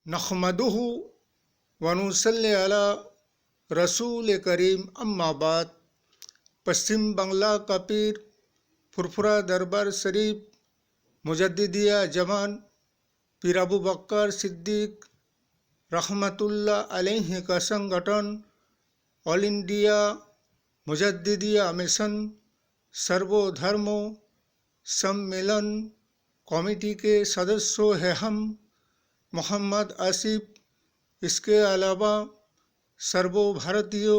नहमदुहु व नुसल्ली अला रसूल करीम अम्मा बाद। पश्चिम बंगला का पीर फुरफुरा दरबार शरीफ मुजद्दिदिया जमान पीर अबू बकर सिद्दीक रहमतुल्लाह अलैहि का संगठन ऑल इंडिया मुजद्दिदिया मिशन सर्वधर्म सम्मेलन कमेटी के सदस्यों हैं हम मोहम्मद आसिफ। इसके अलावा सर्व भारतीय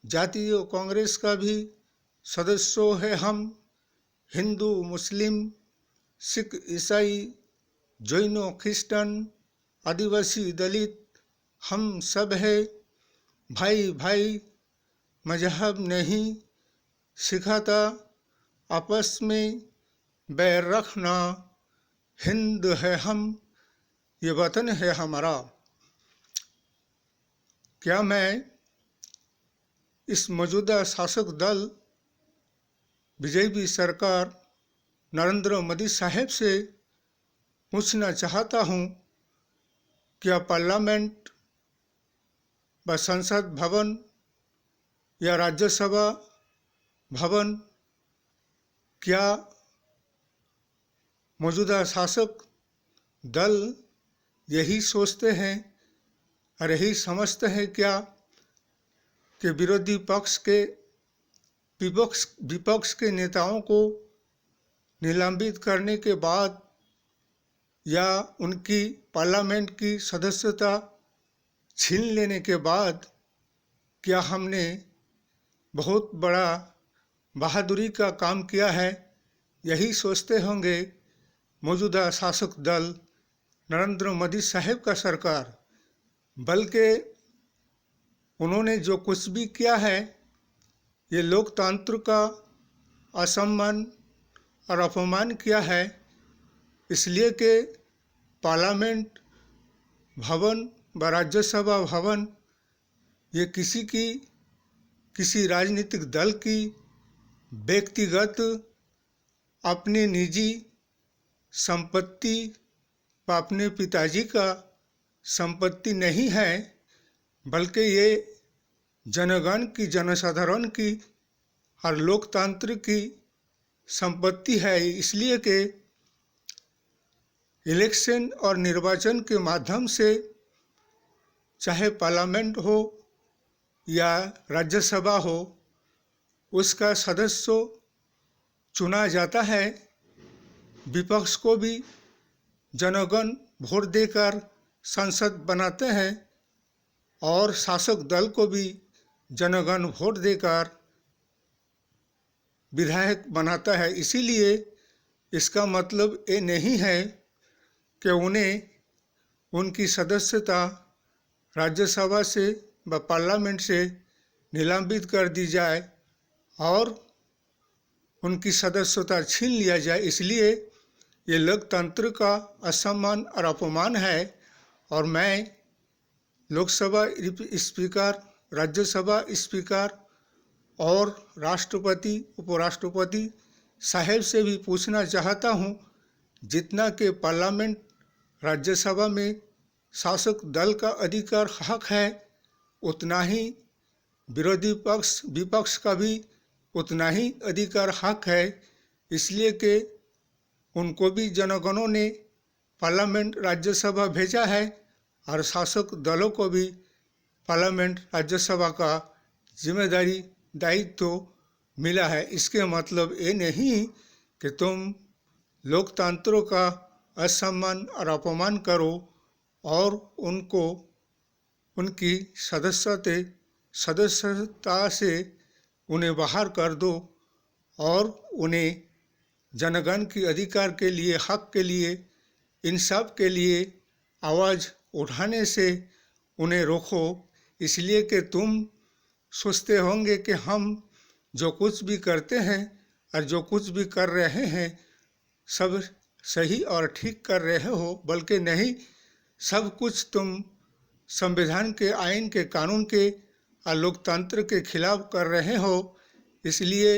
जातीय कांग्रेस का भी सदस्यों हैं हम। हिंदू मुस्लिम सिख ईसाई जैन क्रिश्चियन आदिवासी दलित हम सब है भाई भाई। मजहब नहीं सिखाता आपस में बैर रखना। हिंद है हम, ये वतन है हमारा। क्या मैं इस मौजूदा शासक दल बीजेपी सरकार नरेंद्र मोदी साहब से पूछना चाहता हूँ, क्या पार्लियामेंट व संसद भवन या राज्यसभा भवन, क्या मौजूदा शासक दल यही सोचते हैं और यही समझते हैं क्या कि विरोधी पक्ष के विपक्ष के नेताओं को निलंबित करने के बाद या उनकी पार्लियामेंट की सदस्यता छीन लेने के बाद क्या हमने बहुत बड़ा बहादुरी का काम किया है, यही सोचते होंगे मौजूदा शासक दल नरेंद्र मोदी साहब का सरकार। बल्कि उन्होंने जो कुछ भी किया है ये लोकतंत्र का असम्मान और अपमान किया है। इसलिए कि पार्लियामेंट भवन व राज्यसभा भवन ये किसी राजनीतिक दल की व्यक्तिगत अपनी निजी संपत्ति व अपने पिताजी का संपत्ति नहीं है, बल्कि ये जनगण की जनसाधारण की और लोकतंत्र की संपत्ति है। इसलिए कि इलेक्शन और निर्वाचन के माध्यम से चाहे पार्लियामेंट हो या राज्यसभा हो, उसका सदस्य चुना जाता है। विपक्ष को भी जनगण वोट देकर संसद बनाते हैं और शासक दल को भी जनगण वोट देकर विधायक बनाता है। इसीलिए इसका मतलब ये नहीं है कि उन्हें उनकी सदस्यता राज्यसभा से व पार्लियामेंट से निलंबित कर दी जाए और उनकी सदस्यता छीन लिया जाए। इसलिए ये लोकतंत्र का असम्मान और अपमान है। और मैं लोकसभा स्पीकर, राज्यसभा स्पीकर और राष्ट्रपति उपराष्ट्रपति साहब से भी पूछना चाहता हूँ, जितना कि पार्लियामेंट राज्यसभा में शासक दल का अधिकार हक है, उतना ही विरोधी विपक्ष का भी उतना ही अधिकार हक है। इसलिए कि उनको भी जनगणों ने पार्लियामेंट राज्यसभा भेजा है और शासक दलों को भी पार्लियामेंट राज्यसभा का जिम्मेदारी दायित्व मिला है। इसके मतलब ये नहीं कि तुम लोकतंत्र का असम्मान और अपमान करो और उनको उनकी सदस्यता से उन्हें बाहर कर दो और उन्हें जनगण के अधिकार के लिए, हक के लिए, इंसाफ के लिए आवाज़ उठाने से उन्हें रोको। इसलिए कि तुम सोचते होंगे कि हम जो कुछ भी करते हैं और जो कुछ भी कर रहे हैं सब सही और ठीक कर रहे हो, बल्कि नहीं, सब कुछ तुम संविधान के, आइन के, कानून के और लोकतंत्र के खिलाफ कर रहे हो। इसलिए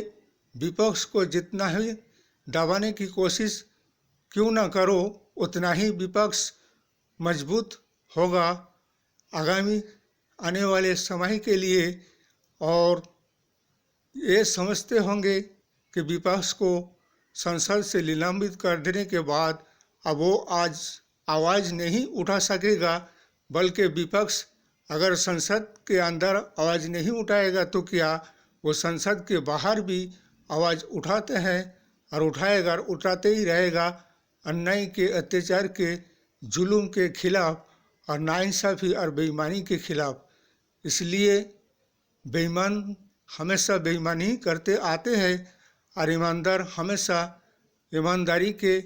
विपक्ष को जितना ही दबाने की कोशिश क्यों ना करो, उतना ही विपक्ष मजबूत होगा आगामी आने वाले समय के लिए। और ये समझते होंगे कि विपक्ष को संसद से निलंबित कर देने के बाद अब वो आज आवाज़ नहीं उठा सकेगा, बल्कि विपक्ष अगर संसद के अंदर आवाज़ नहीं उठाएगा तो क्या वो संसद के बाहर भी आवाज़ उठाते हैं और उठाएगा और उठाते ही रहेगा अन्याय के, अत्याचार के, जुल्म के खिलाफ और नाइंसाफ़ी और बेईमानी के खिलाफ। इसलिए बेईमान हमेशा बेईमानी करते आते हैं और ईमानदार हमेशा ईमानदारी के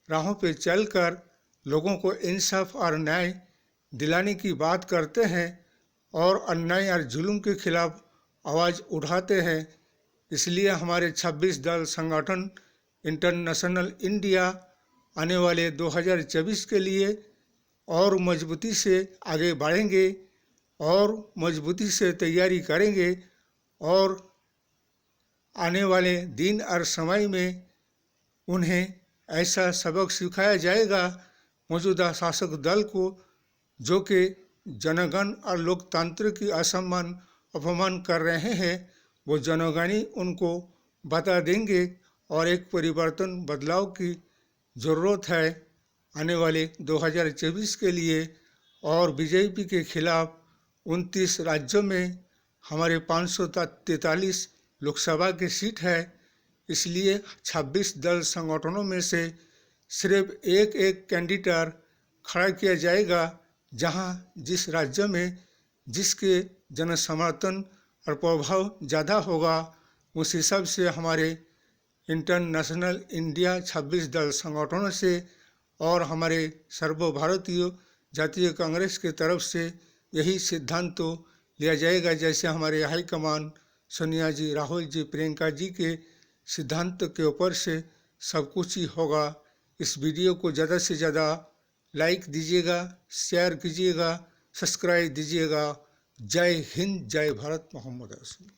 राहों पे चलकर लोगों को इंसाफ और न्याय दिलाने की बात करते हैं और अन्याय और जुल्म के खिलाफ आवाज़ उठाते हैं। इसलिए हमारे 26 दल संगठन इंटरनेशनल इंडिया आने वाले 2024 के लिए और मजबूती से आगे बढ़ेंगे और मजबूती से तैयारी करेंगे और आने वाले दिन और समय में उन्हें ऐसा सबक सिखाया जाएगा मौजूदा शासक दल को, जो कि जनगण और लोकतंत्र की असम्मान अपमान कर रहे हैं। वो जनगणी उनको बता देंगे और एक परिवर्तन बदलाव की ज़रूरत है आने वाले 2024 के लिए। और बीजेपी के खिलाफ 29 राज्यों में हमारे 543 लोकसभा की सीट है। इसलिए 26 दल संगठनों में से सिर्फ एक एक कैंडिडेट खड़ा किया जाएगा, जहां जिस राज्य में जिसके जन समर्थन और प्रभाव ज़्यादा होगा उस हिसाब से हमारे इंटरनेशनल इंडिया 26 दल संगठनों से और हमारे सर्वभारतीय जातीय कांग्रेस की तरफ से यही सिद्धांत तो लिया जाएगा, जैसे हमारे हाईकमान सोनिया जी, राहुल जी, प्रियंका जी के सिद्धांत के ऊपर से सब कुछ ही होगा। इस वीडियो को ज़्यादा से ज़्यादा लाइक दीजिएगा, शेयर कीजिएगा, सब्सक्राइब दीजिएगा। जय हिंद, जय भारत, मोहम्मद रसूल।